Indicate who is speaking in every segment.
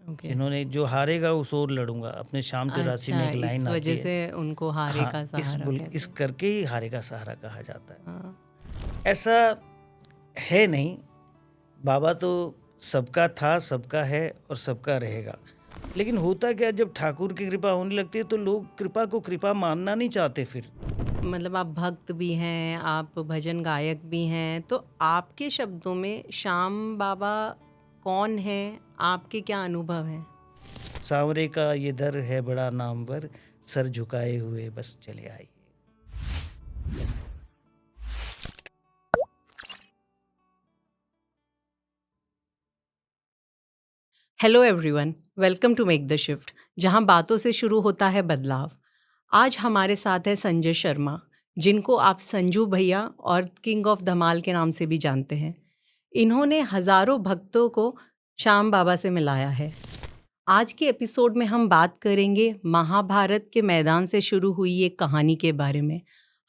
Speaker 1: Okay.
Speaker 2: इन्होंने जो हारेगा उस ओर लड़ूंगा, अपने शाम 84
Speaker 1: अच्छा,
Speaker 2: में एक
Speaker 1: इस
Speaker 2: लाइन आती
Speaker 1: वजह
Speaker 2: है।
Speaker 1: से उनको हारे
Speaker 2: हाँ,
Speaker 1: का सहारा कहते
Speaker 2: इस
Speaker 1: हैं।
Speaker 2: करके ही हारे का सहारा कहा जाता है।
Speaker 1: हाँ।
Speaker 2: ऐसा है नहीं, बाबा तो सबका था, सबका है और सबका रहेगा। लेकिन होता क्या, जब ठाकुर की कृपा होने लगती है तो लोग कृपा को कृपा मानना नहीं चाहते फिर।
Speaker 1: मतलब आप भक्त भी हैं, आप भजन गायक भी हैं, तो आपके शब्दों में श्याम बाबा कौन है, आपके क्या अनुभव हैं?
Speaker 2: सांवरे का ये दर है बड़ा नामवर, सर झुकाए हुए बस चले आइए।
Speaker 1: Hello everyone, welcome to make the shift, जहां बातों से शुरू होता है बदलाव। आज हमारे साथ है संजय शर्मा, जिनको आप संजू भैया और किंग ऑफ धमाल के नाम से भी जानते हैं। इन्होंने हजारों भक्तों को श्याम बाबा से मिलाया है। आज के एपिसोड में हम बात करेंगे महाभारत के मैदान से शुरू हुई एक कहानी के बारे में,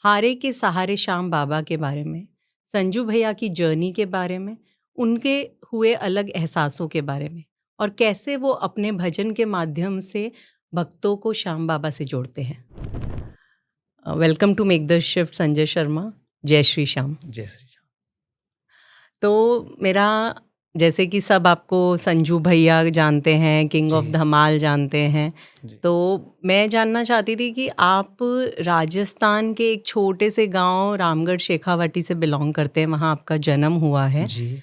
Speaker 1: हारे के सहारे श्याम बाबा के बारे में, संजू भैया की जर्नी के बारे में, उनके हुए अलग एहसासों के बारे में, और कैसे वो अपने भजन के माध्यम से भक्तों को श्याम बाबा से जोड़ते हैं। Welcome to make the shift Sanjay Sharma. जय श्री श्याम।
Speaker 2: जय श्री राम।
Speaker 1: तो मेरा, जैसे कि सब आपको संजू भैया जानते हैं, किंग ऑफ
Speaker 2: जी
Speaker 1: धमाल जानते हैं,
Speaker 2: जी।
Speaker 1: तो मैं जानना चाहती थी कि आप राजस्थान के एक छोटे से गांव रामगढ़ शेखावाटी से बिलोंग करते हैं, वहाँ आपका जन्म हुआ है।
Speaker 2: जी।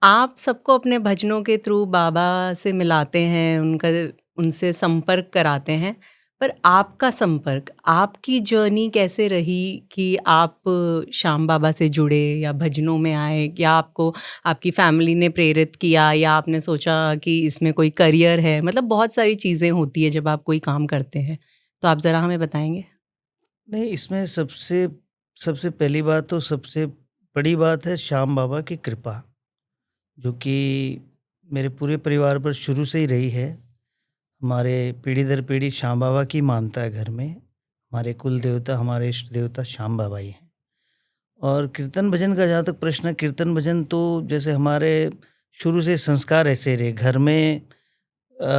Speaker 1: आप सबको अपने भजनों के थ्रू बाबा से मिलाते हैं, उनसे संपर्क कराते हैं, पर आपका संपर्क, आपकी जर्नी कैसे रही कि आप श्याम बाबा से जुड़े या भजनों में आए, या आपको आपकी फैमिली ने प्रेरित किया, या आपने सोचा कि इसमें कोई करियर है? मतलब बहुत सारी चीज़ें होती है जब आप कोई काम करते हैं, तो आप ज़रा हमें बताएंगे।
Speaker 2: नहीं, इसमें सबसे सबसे पहली बात तो सबसे बड़ी बात है श्याम बाबा की कृपा, जो कि मेरे पूरे परिवार पर शुरू से ही रही है। हमारे पीढ़ी दर पीढ़ी श्याम बाबा की मानता है घर में। हमारे कुल देवता, हमारे इष्ट देवता श्याम बाबा ही हैं। और कीर्तन भजन का जहाँ तक प्रश्न है, कीर्तन भजन तो जैसे हमारे शुरू से संस्कार ऐसे रहे घर में।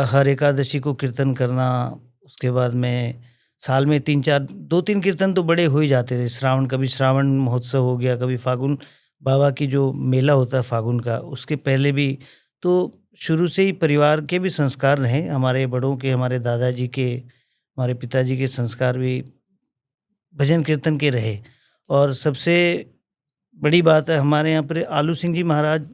Speaker 2: हर एकादशी को कीर्तन करना, उसके बाद में साल में 3-4 2-3 कीर्तन तो बड़े हो ही जाते थे। श्रावण, कभी श्रावण महोत्सव हो गया, कभी फागुन बाबा की जो मेला होता है फागुन का, उसके पहले भी। तो शुरू से ही परिवार के भी संस्कार रहे, हमारे बड़ों के, हमारे दादाजी के, हमारे पिताजी के संस्कार भी भजन कीर्तन के रहे। और सबसे बड़ी बात है, हमारे यहाँ पर आलू सिंह जी महाराज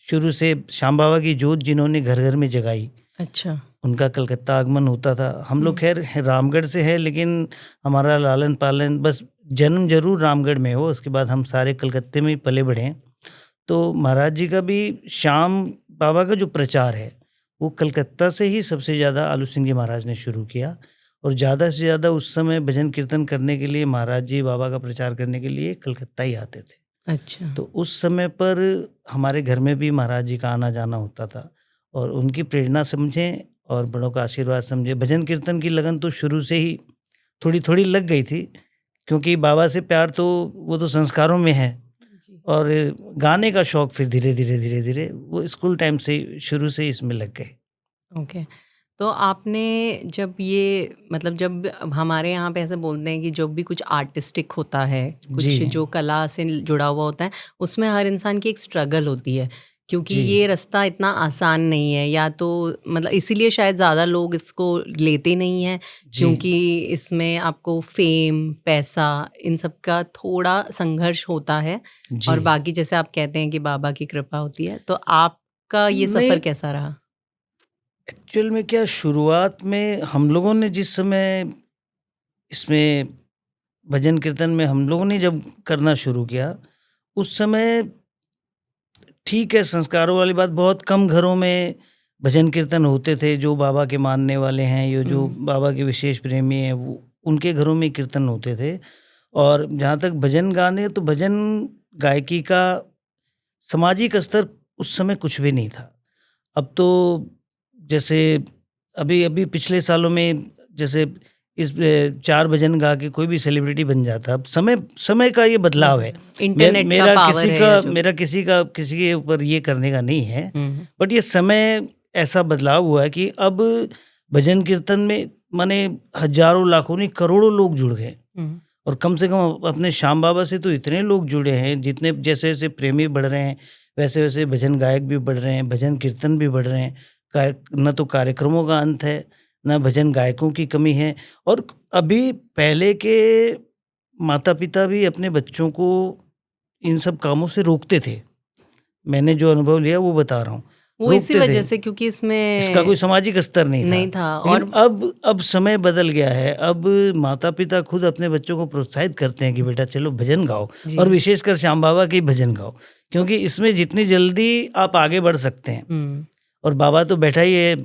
Speaker 2: शुरू से श्याम बाबा की जोत जिन्होंने घर घर में जगाई,
Speaker 1: अच्छा।
Speaker 2: उनका कलकत्ता आगमन होता था। हम लोग खैर रामगढ़ से है, लेकिन हमारा लालन पालन बस जन्म जरूर रामगढ़ में हो, उसके बाद हम सारे कलकत्ते में ही पले बढ़े हैं। तो महाराज जी का भी श्याम बाबा का जो प्रचार है वो कलकत्ता से ही सबसे ज़्यादा आलू सिंह जी महाराज ने शुरू किया। और ज़्यादा से ज़्यादा उस समय भजन कीर्तन करने के लिए, महाराज जी बाबा का प्रचार करने के लिए कलकत्ता ही आते थे।
Speaker 1: अच्छा।
Speaker 2: तो उस समय पर हमारे घर में भी महाराज जी का आना जाना होता था। और उनकी प्रेरणा समझें और बड़ों का आशीर्वाद समझें, भजन कीर्तन की लगन तो शुरू से ही थोड़ी थोड़ी लग गई थी, क्योंकि बाबा से प्यार तो वो तो संस्कारों में है।
Speaker 1: जी।
Speaker 2: और गाने का शौक फिर धीरे धीरे धीरे धीरे वो स्कूल टाइम से शुरू से ही इसमें लग गए।
Speaker 1: ओके। तो आपने जब ये, मतलब जब हमारे यहाँ पे ऐसे बोलते हैं कि जब भी कुछ आर्टिस्टिक होता है,
Speaker 2: जी
Speaker 1: कुछ जो कला से जुड़ा हुआ होता है, उसमें हर इंसान की एक स्ट्रगल होती है, क्योंकि
Speaker 2: जी
Speaker 1: ये रास्ता इतना आसान नहीं है, या तो मतलब इसीलिए शायद ज़्यादा लोग इसको लेते नहीं हैं,
Speaker 2: जी
Speaker 1: क्योंकि इसमें आपको फेम, पैसा, इन सब का थोड़ा संघर्ष होता है।
Speaker 2: जी।
Speaker 1: और बाकी जैसे आप कहते हैं कि बाबा की कृपा होती है, तो आपका ये
Speaker 2: नहीं,
Speaker 1: सफ़र कैसा रहा?
Speaker 2: एक्चुअल में क्या, शुरुआत में हम लोगों ने जिस समय इसमें भजन कीर्तन में हम लोगों ने जब करना शुरू किया, उस समय ठीक है, संस्कारों वाली बात, बहुत कम घरों में भजन कीर्तन होते थे। जो बाबा के मानने वाले हैं, ये जो बाबा के विशेष प्रेमी हैं, वो उनके घरों में कीर्तन होते थे। और जहाँ तक भजन गाने, तो भजन गायकी का सामाजिक स्तर उस समय कुछ भी नहीं था। अब तो जैसे अभी अभी पिछले सालों में जैसे इस 4 भजन गा के कोई भी सेलिब्रिटी बन जाता। अब समय समय का ये बदलाव है।
Speaker 1: इंटरनेट का
Speaker 2: मेरा
Speaker 1: पावर
Speaker 2: किसी
Speaker 1: है,
Speaker 2: का
Speaker 1: या जो
Speaker 2: मेरा किसी के ऊपर ये करने का नहीं है,
Speaker 1: हम्म,
Speaker 2: बट ये समय ऐसा बदलाव हुआ है कि अब भजन कीर्तन में माने हजारों लाखों नहीं करोड़ों लोग जुड़ गए।
Speaker 1: हुँ।
Speaker 2: और कम से कम अपने श्याम बाबा से तो इतने लोग जुड़े हैं, जितने जैसे जैसे प्रेमी बढ़ रहे हैं वैसे वैसे भजन गायक भी बढ़ रहे हैं, भजन कीर्तन भी बढ़ रहे हैं। न तो कार्यक्रमों का अंत है, न भजन गायकों की कमी है। और अभी पहले के माता पिता भी अपने बच्चों को इन सब कामों से रोकते थे। मैंने जो अनुभव लिया वो बता रहा हूँ,
Speaker 1: वो इसी
Speaker 2: रोकते थे।
Speaker 1: वजह से क्योंकि
Speaker 2: इसका कोई
Speaker 1: इसमें
Speaker 2: सामाजिक स्तर नहीं था।
Speaker 1: नहीं था
Speaker 2: लेकिन
Speaker 1: और
Speaker 2: अब समय बदल गया है। अब माता-पिता खुद अपने बच्चों को प्रोत्साहित करते हैं कि बेटा चलो भजन गाओ, और
Speaker 1: जी।
Speaker 2: विशेषकर श्याम बाबा के ही भजन गाओ, क्योंकि इसमें जितनी जल्दी आप आगे बढ़ सकते हैं।
Speaker 1: हुँ।
Speaker 2: और बाबा तो बैठा ही है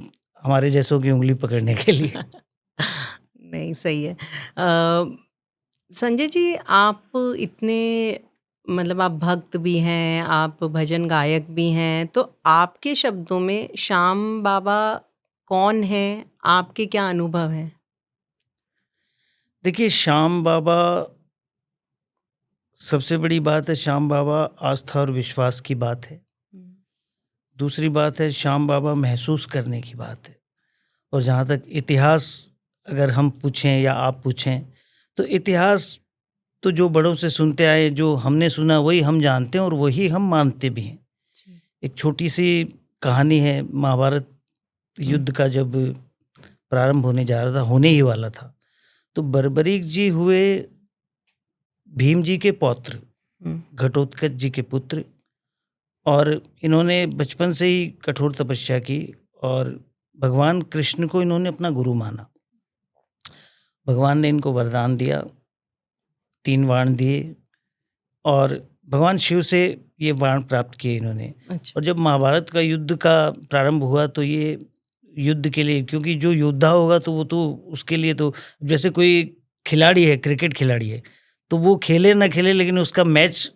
Speaker 2: हमारे जैसों की उँगली पकड़ने के लिए।
Speaker 1: नहीं, सही है। संजय जी, आप इतने मतलब आप भक्त भी हैं, आप भजन गायक भी हैं, तो आपके शब्दों में श्याम बाबा कौन हैं? आपके क्या अनुभव हैं?
Speaker 2: देखिए श्याम बाबा, सबसे बड़ी बात है श्याम बाबा आस्था और विश्वास की बात है।
Speaker 1: हुँ।
Speaker 2: दूसरी बात है श्याम बाबा महसूस करने की बात है। और जहाँ तक इतिहास अगर हम पूछें या आप पूछें, तो इतिहास तो जो बड़ों से सुनते आए, जो हमने सुना वही हम जानते हैं और वही हम मानते भी हैं।
Speaker 1: जी।
Speaker 2: एक छोटी सी कहानी है, महाभारत
Speaker 1: हुँ।
Speaker 2: युद्ध का जब प्रारंभ होने जा रहा था, होने ही वाला था, तो बर्बरीक जी हुए भीम जी के पौत्र,
Speaker 1: हुँ।
Speaker 2: घटोत्कच जी के पुत्र। और इन्होंने बचपन से ही कठोर तपस्या की और भगवान कृष्ण को इन्होंने अपना गुरु माना। भगवान ने इनको वरदान दिया, 3 बाण दिए और भगवान शिव से ये बाण प्राप्त किए इन्होंने।
Speaker 1: अच्छा।
Speaker 2: और जब महाभारत का युद्ध का प्रारंभ हुआ तो ये युद्ध के लिए, क्योंकि जो योद्धा होगा तो वो तो उसके लिए तो जैसे कोई खिलाड़ी है, क्रिकेट खिलाड़ी है, तो वो खेले ना खेले लेकिन उसका मैच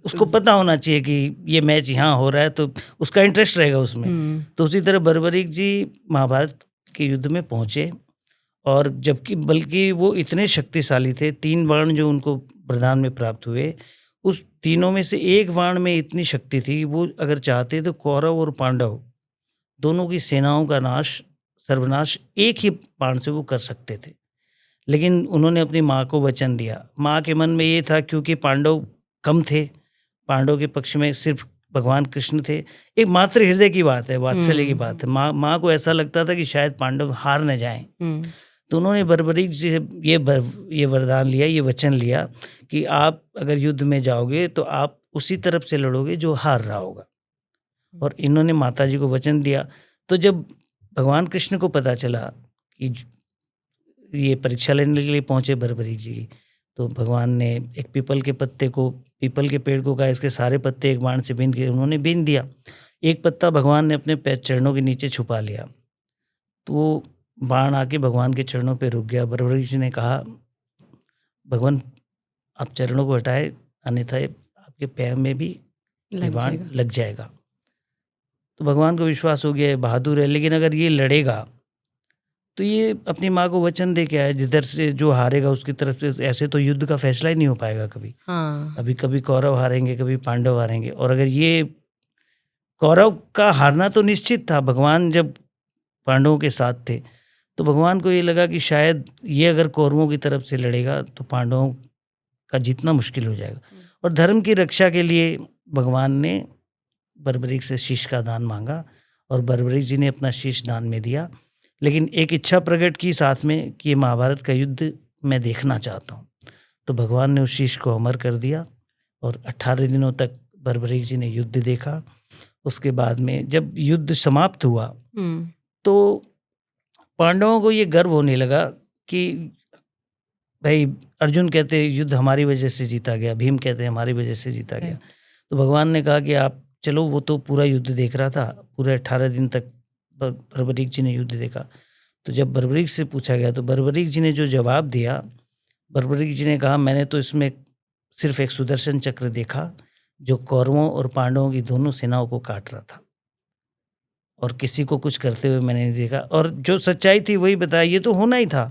Speaker 2: उसको
Speaker 1: ज़
Speaker 2: पता होना चाहिए कि ये मैच यहाँ हो रहा है, तो उसका इंटरेस्ट रहेगा उसमें।
Speaker 1: हुँ।
Speaker 2: तो उसी तरह बर्बरीक जी महाभारत के युद्ध में पहुँचे, और जबकि बल्कि वो इतने शक्तिशाली थे, 3 बाण जो उनको वरदान में प्राप्त हुए, उस तीनों में से एक बाण में इतनी शक्ति थी, वो अगर चाहते तो कौरव और पांडव दोनों की सेनाओं का नाश, सर्वनाश एक ही बाण से वो कर सकते थे। लेकिन उन्होंने अपनी माँ को वचन दिया। माँ के मन में ये था, क्योंकि पांडव कम थे, पांडव के पक्ष में सिर्फ भगवान कृष्ण थे। एक मातृ हृदय की बात है, वात्सल्य की बात
Speaker 1: हुँ।
Speaker 2: है। माँ को ऐसा लगता था कि शायद पांडव हार न जाएँ।
Speaker 1: हुँ।
Speaker 2: तो उन्होंने बर्बरीक जी से ये वरदान लिया, ये वचन लिया कि आप अगर युद्ध में जाओगे तो आप उसी तरफ से लड़ोगे जो हार रहा होगा। और इन्होंने माताजी को वचन दिया। तो जब भगवान कृष्ण को पता चला कि ये परीक्षा लेने के लिए पहुँचे बर्बरीक जी, तो भगवान ने एक पीपल के पेड़ को कहा इसके सारे पत्ते एक बाण से बीन के, उन्होंने बीन दिया। एक पत्ता भगवान ने अपने पैर चरणों के नीचे छुपा लिया, तो वो बाण आके भगवान के चरणों पे रुक गया। बर्बरीक जी ने कहा, भगवान आप चरणों को हटाए, अन्यथा ये आपके पैर में भी ये
Speaker 1: लग
Speaker 2: बाण
Speaker 1: जाएगा।
Speaker 2: लग जाएगा। तो भगवान को विश्वास हो गया ये बहादुर है, लेकिन अगर ये लड़ेगा तो ये अपनी माँ को वचन दे के आया, जिधर से जो हारेगा उसकी तरफ से, ऐसे तो युद्ध का फैसला ही नहीं हो पाएगा कभी।
Speaker 1: हाँ।
Speaker 2: अभी कभी कौरव हारेंगे, कभी पांडव हारेंगे। और अगर ये कौरव का हारना तो निश्चित था, भगवान जब पांडवों के साथ थे, तो भगवान को ये लगा कि शायद ये अगर कौरवों की तरफ से लड़ेगा तो पांडवों का जीतना मुश्किल हो जाएगा।
Speaker 1: हुँ।
Speaker 2: और धर्म की रक्षा के लिए भगवान ने बर्बरीक से शीश का दान मांगा, और बर्बरीक जी ने अपना शीश दान में दिया। लेकिन एक इच्छा प्रकट की साथ में कि ये महाभारत का युद्ध मैं देखना चाहता हूँ। तो भगवान ने उस शीश को अमर कर दिया, और 18 दिनों तक बर्बरीक जी ने युद्ध देखा। उसके बाद में जब युद्ध समाप्त हुआ,
Speaker 1: हुँ।
Speaker 2: तो पांडवों को ये गर्व होने लगा कि भाई अर्जुन कहते युद्ध हमारी वजह से जीता गया, भीम कहते हमारी वजह से जीता गया।
Speaker 1: राइट।
Speaker 2: तो भगवान ने कहा कि आप चलो, वो तो पूरा युद्ध देख रहा था, पूरे 18 दिन तक बर्बरीक जी ने युद्ध देखा। तो जब बर्बरीक से पूछा गया तो बर्बरीक जी ने जो जवाब दिया, बर्बरीक जी ने कहा, मैंने तो इसमें सिर्फ एक सुदर्शन चक्र देखा जो कौरवों और पांडवों की दोनों सेनाओं को काट रहा था, और किसी को कुछ करते हुए मैंने नहीं देखा, और जो सच्चाई थी वही बताया, ये तो होना ही था।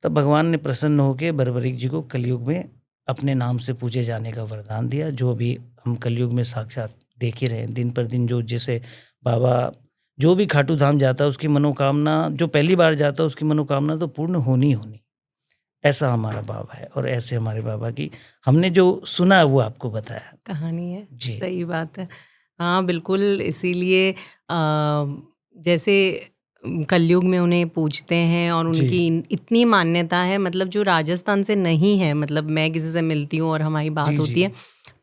Speaker 2: तब भगवान ने प्रसन्न होकर बर्बरीक जी को कलयुग में अपने नाम से पूजे जाने का वरदान दिया, जो अभी हम कलयुग में साक्षात देख ही रहे हैं। दिन पर दिन जो जैसे बाबा जो भी खाटू धाम जाता है उसकी मनोकामना, जो पहली बार जाता है उसकी मनोकामना तो पूर्ण होनी ही होनी। ऐसा हमारा बाबा है और ऐसे हमारे बाबा की हमने जो सुना है वो आपको बताया।
Speaker 1: कहानी है।
Speaker 2: जी।
Speaker 1: सही बात है। हाँ, बिल्कुल। इसीलिए जैसे कलयुग में उन्हें पूजते हैं और
Speaker 2: जी।
Speaker 1: उनकी इतनी मान्यता है, मतलब जो राजस्थान से नहीं है, मतलब मैं किसी से मिलती हूँ और हमारी
Speaker 2: जी,
Speaker 1: बात होती
Speaker 2: जी।
Speaker 1: है,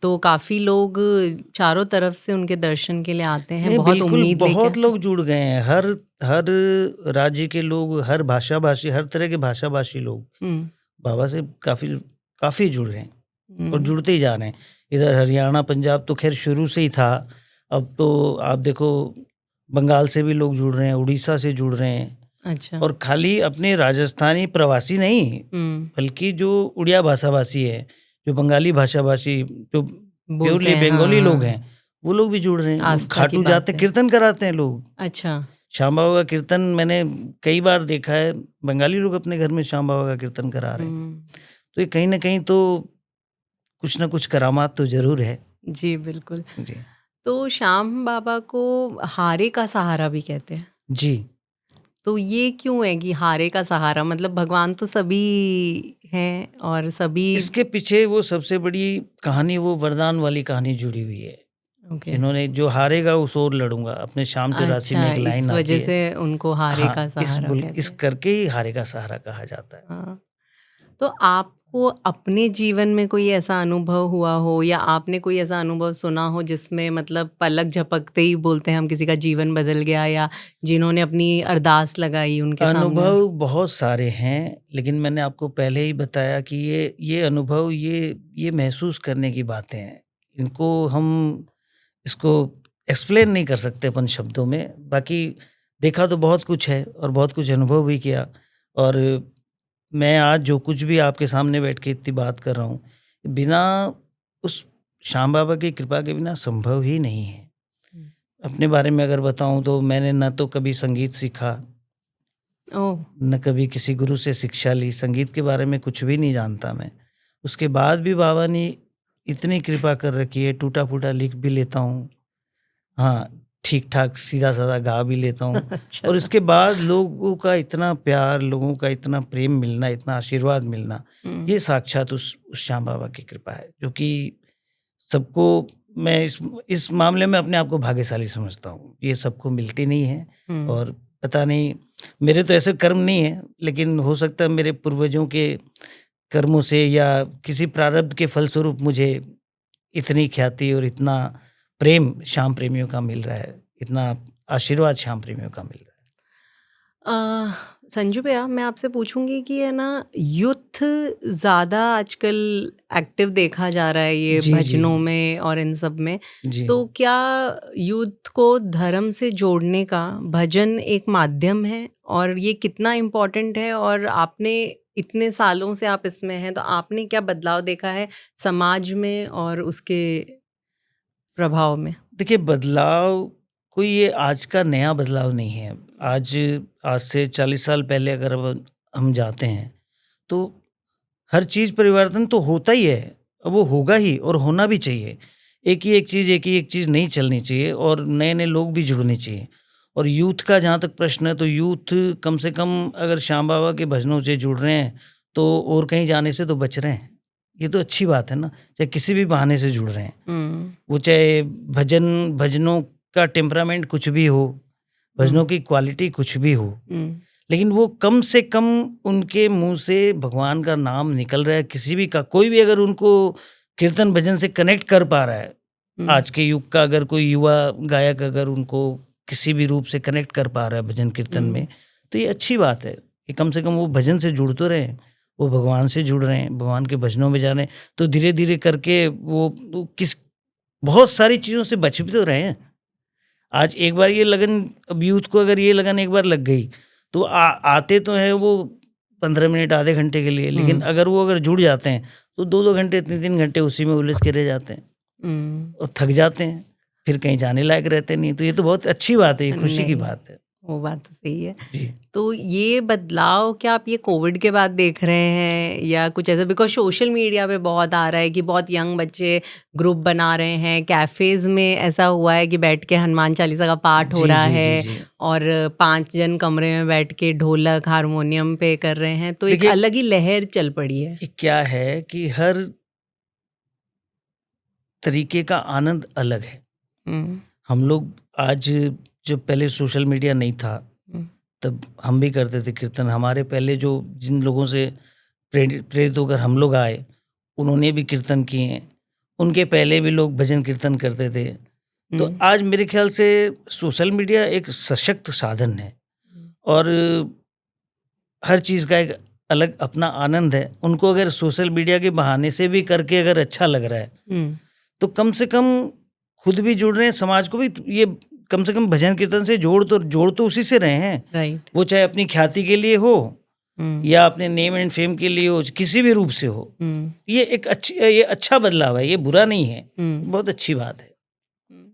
Speaker 1: तो काफ़ी लोग चारों तरफ से उनके दर्शन के लिए आते हैं,
Speaker 2: नहीं,
Speaker 1: बहुत
Speaker 2: बिल्कुल
Speaker 1: उम्मीद लेके
Speaker 2: बहुत
Speaker 1: आते
Speaker 2: लोग जुड़ गए हैं। हर हर राज्य के लोग, हर भाषा-भाषी, हर तरह के भाषा-भाषी लोग
Speaker 1: हैं।
Speaker 2: बाबा से काफ़ी काफ़ी जुड़ रहे हैं और
Speaker 1: हुँ।
Speaker 2: जुड़ते ही जा रहे हैं। इधर हरियाणा, पंजाब तो ख़ैर शुरू से ही था। अब तो आप देखो बंगाल से भी लोग जुड़ रहे हैं, उड़ीसा से जुड़ रहे हैं
Speaker 1: अच्छा।
Speaker 2: और खाली अपने राजस्थानी प्रवासी नहीं,
Speaker 1: हुँ।
Speaker 2: बल्कि जो उड़िया भाषा-भाषी है, जो बंगाली भाषा-भाषी, जो
Speaker 1: बोलते
Speaker 2: प्योरली
Speaker 1: हैं,
Speaker 2: बंगाली लोग
Speaker 1: हाँ।
Speaker 2: हैं, वो लोग भी जुड़ रहे हैं। वो
Speaker 1: आस्था की
Speaker 2: खाटू
Speaker 1: बात
Speaker 2: जाते हैं,
Speaker 1: है।
Speaker 2: कीर्तन कराते हैं लोग।
Speaker 1: अच्छा।
Speaker 2: श्याम बाबा का कीर्तन मैंने कई बार देखा है, बंगाली लोग अपने घर में श्याम बाबा का कीर्तन करा रहे हैं।
Speaker 1: हुँ।
Speaker 2: तो ये कहीं न कहीं तो कुछ न कुछ करामात तो ज़रूर है।
Speaker 1: जी, बिल्कुल।
Speaker 2: जी।
Speaker 1: तो श्याम बाबा को हारे का सहारा भी कहते हैं।
Speaker 2: जी।
Speaker 1: तो ये क्यों है कि हारे का सहारा? मतलब भगवान तो सभी हैं और सभी।
Speaker 2: इसके पीछे वो सबसे बड़ी कहानी, वो वरदान वाली कहानी जुड़ी हुई है।
Speaker 1: ओके।
Speaker 2: इन्होंने जो हारेगा उस ओर लड़ूँगा, अपने श्याम 84 में
Speaker 1: अच्छा,
Speaker 2: एक
Speaker 1: इस
Speaker 2: लाइन आती
Speaker 1: वजह
Speaker 2: है।
Speaker 1: से उनको हारे का
Speaker 2: हाँ,
Speaker 1: सहारा कहते
Speaker 2: इस
Speaker 1: हैं।
Speaker 2: करके ही हारे का सहारा कहा जाता है।
Speaker 1: हाँ। तो आपको अपने जीवन में कोई ऐसा अनुभव हुआ हो या आपने कोई ऐसा अनुभव सुना हो जिसमें मतलब पलक झपकते ही बोलते हैं हम किसी का जीवन बदल गया, या जिन्होंने अपनी अरदास लगाई उनके सामने?
Speaker 2: अनुभव बहुत सारे हैं, लेकिन मैंने आपको पहले ही बताया कि ये अनुभव, ये महसूस करने की बातें हैं। इनको हम इसको एक्सप्लेन नहीं कर सकते अपन शब्दों में। बाकी देखा तो बहुत कुछ है और बहुत कुछ अनुभव भी किया, और मैं आज जो कुछ भी आपके सामने बैठ के इतनी बात कर रहा हूँ, बिना उस श्याम बाबा की कृपा के बिना संभव ही नहीं है।
Speaker 1: हुँ।
Speaker 2: अपने बारे में अगर बताऊँ तो मैंने ना तो कभी संगीत सीखा,
Speaker 1: ओह!
Speaker 2: न कभी किसी गुरु से शिक्षा ली, संगीत के बारे में कुछ भी नहीं जानता मैं। उसके बाद भी बाबा ने इतनी कृपा कर रखी है, टूटा-फूटा लिख भी लेता हूँ। हाँ, ठीक-ठाक सीधा-साधा गा भी लेता हूँ,
Speaker 1: अच्छा।
Speaker 2: और इसके बाद लोगों का इतना प्यार, लोगों का इतना प्रेम मिलना, इतना आशीर्वाद मिलना,
Speaker 1: हुँ।
Speaker 2: ये साक्षात उस श्याम बाबा की कृपा है, जो कि सबको, मैं इस मामले में अपने आप को भाग्यशाली समझता हूँ। ये सबको मिलती नहीं है,
Speaker 1: हुँ।
Speaker 2: और पता नहीं, मेरे तो ऐसे कर्म नहीं है, लेकिन हो सकता है मेरे पूर्वजों के कर्मों से या किसी प्रारब्ध के फलस्वरूप मुझे इतनी ख्याति और इतना प्रेम श्याम प्रेमियों का मिल रहा है, इतना आशीर्वाद श्याम प्रेमियों का मिल रहा है।
Speaker 1: संजू भैया, मैं आपसे पूछूंगी कि है ना, यूथ ज़्यादा आजकल एक्टिव देखा जा रहा है ये
Speaker 2: जी, जी।
Speaker 1: भजनों में और इन सब में।
Speaker 2: जी।
Speaker 1: तो क्या यूथ को धर्म से जोड़ने का भजन एक माध्यम है, और ये कितना इम्पोर्टेंट है? और आपने इतने सालों से आप इसमें हैं, तो आपने क्या बदलाव देखा है समाज में और उसके प्रभाव में?
Speaker 2: देखिए, बदलाव कोई ये आज का नया बदलाव नहीं है। आज आज से 40 साल पहले अगर अब हम जाते हैं, तो हर चीज़ परिवर्तन तो होता ही है, और वो होगा ही और होना भी चाहिए। एक ही एक चीज़ नहीं चलनी चाहिए, और नए-नए लोग भी जुड़ने चाहिए। और यूथ का जहाँ तक प्रश्न है, तो यूथ कम से कम अगर श्याम बाबा के भजनों से जुड़ रहे हैं, तो और कहीं जाने से तो बच रहे हैं। ये तो अच्छी बात है ना, चाहे किसी भी बहाने से जुड़ रहे हैं।
Speaker 1: हुँ।
Speaker 2: वो चाहे भजनों का टेम्परामेंट कुछ भी हो,
Speaker 1: हुँ।
Speaker 2: भजनों की क्वालिटी कुछ भी हो,
Speaker 1: हुँ।
Speaker 2: लेकिन वो कम से कम उनके मुँह से भगवान का नाम निकल रहा है, किसी भी का, कोई भी अगर उनको कीर्तन भजन से कनेक्ट कर पा रहा है,
Speaker 1: हुँ।
Speaker 2: आज के युग का अगर कोई युवा गायक अगर उनको किसी भी रूप से कनेक्ट कर पा रहा है भजन कीर्तन
Speaker 1: हुँ।
Speaker 2: में, तो ये अच्छी बात है कि कम से कम वो भजन से जुड़ तो रहे हैं, वो भगवान से जुड़ रहे हैं, भगवान के भजनों में जा रहे हैं, तो धीरे-धीरे करके वो किस बहुत सारी चीज़ों से बच भी तो रहे हैं। आज एक बार ये लगन, अब यूथ को अगर ये लगन एक बार लग गई, तो आते तो हैं वो 15 मिनट आधे घंटे के लिए, लेकिन
Speaker 1: हुँ।
Speaker 2: अगर जुड़ जाते हैं, तो 2-2 घंटे 3-3 घंटे उसी में उलझ के रह जाते हैं
Speaker 1: हुँ।
Speaker 2: और थक जाते हैं, फिर कहीं जाने लायक रहते नहीं। तो ये तो बहुत अच्छी बात है, ये खुशी की
Speaker 1: नहीं।
Speaker 2: बात है।
Speaker 1: वो बात तो सही है।
Speaker 2: जी।
Speaker 1: तो ये बदलाव क्या आप ये कोविड के बाद देख रहे हैं या कुछ ऐसा? बिकॉज़ सोशल मीडिया पे बहुत आ रहा है कि बहुत यंग बच्चे ग्रुप बना रहे हैं, कैफ़ेज़ में ऐसा हुआ है कि बैठ के हनुमान चालीसा का पाठ हो
Speaker 2: जी,
Speaker 1: रहा
Speaker 2: जी, जी,
Speaker 1: है
Speaker 2: जी।
Speaker 1: और 5 जन कमरे में बैठ के ढोलक, हारमोनियम पे कर रहे हैं, तो एक
Speaker 2: देखिए,
Speaker 1: अलग ही लहर चल पड़ी है।
Speaker 2: ये क्या है कि हर तरीके का आनंद अलग है।
Speaker 1: हुँ,
Speaker 2: हम लोग आज, जब पहले सोशल मीडिया नहीं था,
Speaker 1: हुँ,
Speaker 2: तब हम भी करते थे कीर्तन। हमारे पहले जो जिन लोगों से प्रेरित प्रेरित होकर हम लोग आए, उन्होंने भी कीर्तन किए हैं। उनके पहले भी लोग भजन कीर्तन करते थे। तो
Speaker 1: हुँ,
Speaker 2: आज मेरे ख़्याल से सोशल मीडिया एक सशक्त साधन है
Speaker 1: हुँ,
Speaker 2: और हर चीज़ का एक अलग अपना आनंद है। उनको अगर सोशल मीडिया के बहाने से भी करके अगर अच्छा लग रहा है,
Speaker 1: हुँ,
Speaker 2: तो कम से कम खुद भी जुड़ रहे हैं, समाज को भी ये कम से कम भजन कीर्तन से जोड़ तो उसी से रहे हैं।
Speaker 1: राइट।
Speaker 2: वो चाहे अपनी ख्याति के लिए हो
Speaker 1: हुँ,
Speaker 2: या अपने नेम एंड फेम के लिए हो, किसी भी रूप से हो।
Speaker 1: हुँ,
Speaker 2: ये अच्छा बदलाव है, ये बुरा नहीं है,
Speaker 1: हुँ,
Speaker 2: बहुत अच्छी बात है।
Speaker 1: हुँ।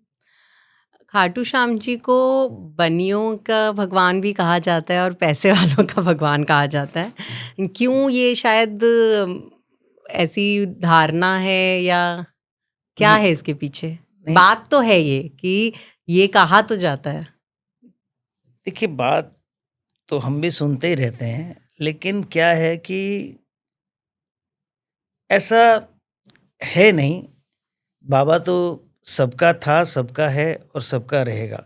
Speaker 1: खाटू श्याम जी को बनियों का भगवान भी कहा जाता है और पैसे वालों का भगवान कहा जाता है। क्यों ये शायद ऐसी धारणा है या क्या
Speaker 2: नहीं,
Speaker 1: है इसके पीछे?
Speaker 2: नहीं,
Speaker 1: बात तो है ये कि ये कहा तो जाता है।
Speaker 2: देखिए, बात तो हम भी सुनते ही रहते हैं, लेकिन क्या है कि ऐसा है नहीं। बाबा तो सबका था, सबका है और सबका रहेगा।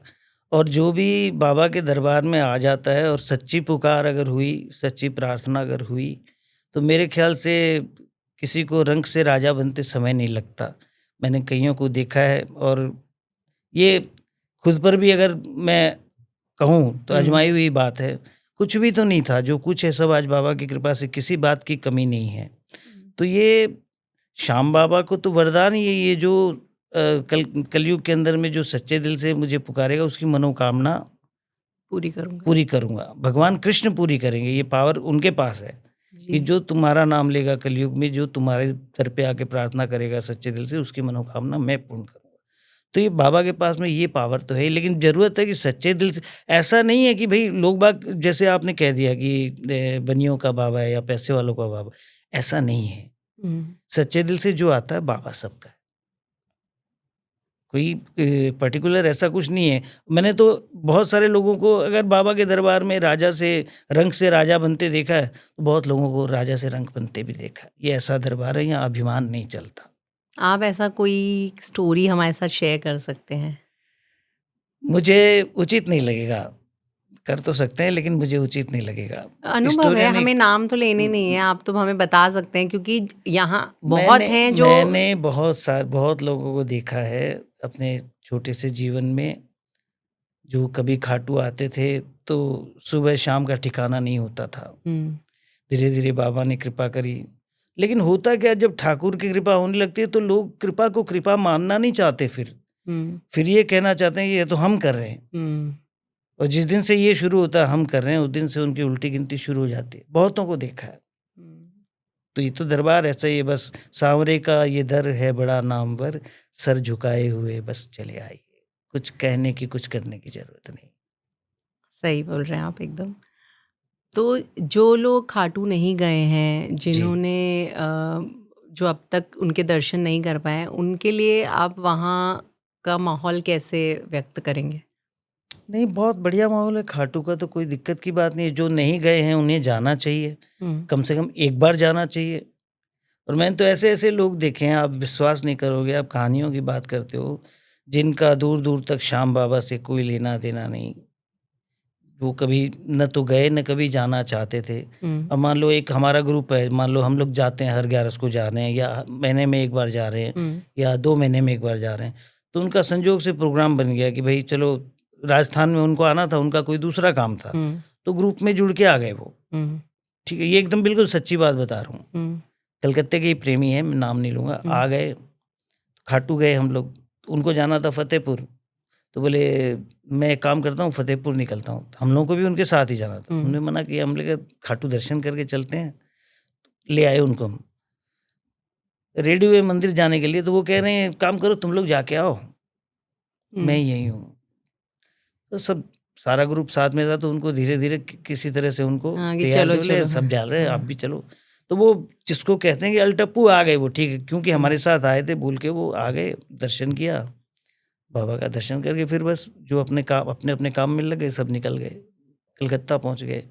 Speaker 2: और जो भी बाबा के दरबार में आ जाता है और सच्ची पुकार अगर हुई, सच्ची प्रार्थना अगर हुई, तो मेरे ख़्याल से किसी को रंक से राजा बनते समय नहीं लगता। मैंने कइयों को देखा है और ये खुद पर भी अगर मैं कहूँ तो
Speaker 1: हुँ,
Speaker 2: आज़माई हुई बात है। कुछ भी तो नहीं था, जो कुछ है सब आज बाबा की कृपा से, किसी बात की कमी नहीं है। तो ये श्याम बाबा को तो वरदान ही है, ये जो कलयुग के अंदर में जो सच्चे दिल से मुझे पुकारेगा उसकी मनोकामना
Speaker 1: पूरी करूँगा।
Speaker 2: पूरी करूँगा। भगवान कृष्ण पूरी करेंगे, ये पावर उनके पास है कि
Speaker 1: जी।
Speaker 2: जो तुम्हारा नाम लेगा कलयुग में, जो तुम्हारे दर पे आके प्रार्थना करेगा सच्चे दिल से, उसकी मनोकामना मैं पूर्ण करूँगा। तो ये बाबा के पास में ये पावर तो है, लेकिन ज़रूरत है कि सच्चे दिल से। ऐसा नहीं है कि भई लोग बाग जैसे आपने कह दिया कि बनियों का बाबा है या पैसे वालों का बाबा, ऐसा नहीं है।
Speaker 1: हुँ,
Speaker 2: सच्चे दिल से जो आता है बाबा सबका है। कोई पर्टिकुलर ऐसा कुछ नहीं है। मैंने तो बहुत सारे लोगों को अगर बाबा के दरबार में राजा से रंक से राजा बनते देखा है, तो बहुत लोगों को राजा से रंक बनते भी देखा है। ये ऐसा दरबार है, यहाँ अभिमान नहीं चलता।
Speaker 1: आप ऐसा कोई स्टोरी हमारे साथ शेयर कर सकते हैं?
Speaker 2: मुझे उचित नहीं लगेगा। कर तो सकते हैं लेकिन मुझे उचित नहीं लगेगा।
Speaker 1: अनुभव है,
Speaker 2: स्टोरियाँ नहीं।
Speaker 1: हमें नाम तो लेने नहीं है,
Speaker 2: उम,
Speaker 1: आप तो हमें बता सकते हैं क्योंकि यहाँ बहुत
Speaker 2: मैंने
Speaker 1: हैं जो
Speaker 2: मैंने बहुत लोगों को देखा है अपने छोटे से जीवन में, जो कभी खाटू आते थे, तो सुबह शाम का ठिकाना नहीं होता था।
Speaker 1: हुँ,
Speaker 2: धीरे-धीरे बाबा ने कृपा करी। लेकिन होता क्या है, जब ठाकुर की कृपा होने लगती है तो लोग कृपा को कृपा मानना नहीं चाहते फिर।
Speaker 1: हुँ,
Speaker 2: फिर ये कहना चाहते हैं ये तो हम कर रहे हैं।
Speaker 1: हुँ,
Speaker 2: और जिस दिन से ये शुरू होता है हम कर रहे हैं, उस दिन से उनकी उल्टी गिनती शुरू हो जाती है। बहुतों को देखा है।
Speaker 1: हुँ।
Speaker 2: तो ये तो दरबार ऐसा ही है, बस सांवरे का ये दर है बड़ा नामवर, सर झुकाए हुए बस चले आइए। कुछ कहने की, कुछ करने की ज़रूरत नहीं।
Speaker 1: सही बोल रहे हैं आप एकदम। तो जो लोग खाटू नहीं गए हैं,
Speaker 2: जी।
Speaker 1: जिन्होंने जो अब तक उनके दर्शन नहीं कर पाए, उनके लिए आप वहाँ का माहौल कैसे व्यक्त करेंगे?
Speaker 2: नहीं, बहुत बढ़िया माहौल है, खाटू का तो कोई दिक्कत की बात नहीं है। जो नहीं गए हैं उन्हें जाना चाहिए,
Speaker 1: हुँ,
Speaker 2: कम से कम एक बार जाना चाहिए। और मैंने तो ऐसे-ऐसे लोग देखे हैं, आप विश्वास नहीं करोगे, आप कहानियों की बात करते हो, जिनका दूर-दूर तक श्याम बाबा से कोई लेना-देना नहीं। वो कभी न तो गए, न कभी जाना चाहते थे।
Speaker 1: हुँ,
Speaker 2: अब मान लो एक हमारा ग्रुप है, मान लो हम लोग जाते हैं हर 11 को जा रहे हैं या महीने में 1 बार जा रहे हैं
Speaker 1: हुँ,
Speaker 2: या 2 महीने में 1 बार जा रहे हैं। तो उनका संजोग से प्रोग्राम बन गया कि भई चलो, राजस्थान में उनको आना था, उनका कोई दूसरा काम था।
Speaker 1: हुँ,
Speaker 2: तो ग्रुप में जुड़ के आ गए वो।
Speaker 1: हुँ,
Speaker 2: ठीक है, ये एकदम बिल्कुल सच्ची बात बता रहा हूँ।
Speaker 1: हुँ,
Speaker 2: कलकत्ते के ही प्रेमी हैं, मैं नाम नहीं लूँगा,
Speaker 1: हुँ,
Speaker 2: आ गए, खाटू गए हम लोग। उनको जाना था फ़तेहपुर, तो बोले मैं एक काम करता हूँ फ़तेहपुर निकलता हूँ। हम लोगों को भी उनके साथ ही जाना था।
Speaker 1: हुँ,
Speaker 2: हमने मना किया, हमने कहा खाटू दर्शन करके चलते हैं, ले आए उनको हम। रेडी हुए मंदिर जाने के लिए, तो वो कह रहे हैं काम करो तुम लोग जाके आओ, मैं
Speaker 1: हुँ,
Speaker 2: यहीं हूँ। तो सब सारा ग्रुप साथ में था तो उनको धीरे-धीरे किसी तरह से उनको
Speaker 1: हाँ, कि
Speaker 2: तैयार
Speaker 1: चलो,
Speaker 2: कर लिया,
Speaker 1: चलो।
Speaker 2: सब जा रहे हैं, आप
Speaker 1: हाँ।
Speaker 2: भी चलो। तो वो जिसको कहते हैं कि अलटप्पू आ गए वो, ठीक है, क्योंकि
Speaker 1: हुँ,
Speaker 2: हमारे साथ आए थे बोल के वो आ गए, दर्शन किया, बाबा का दर्शन करके फिर बस जो अपने-अपने काम में लग गए, सब निकल गए, कलकत्ता पहुँच गए।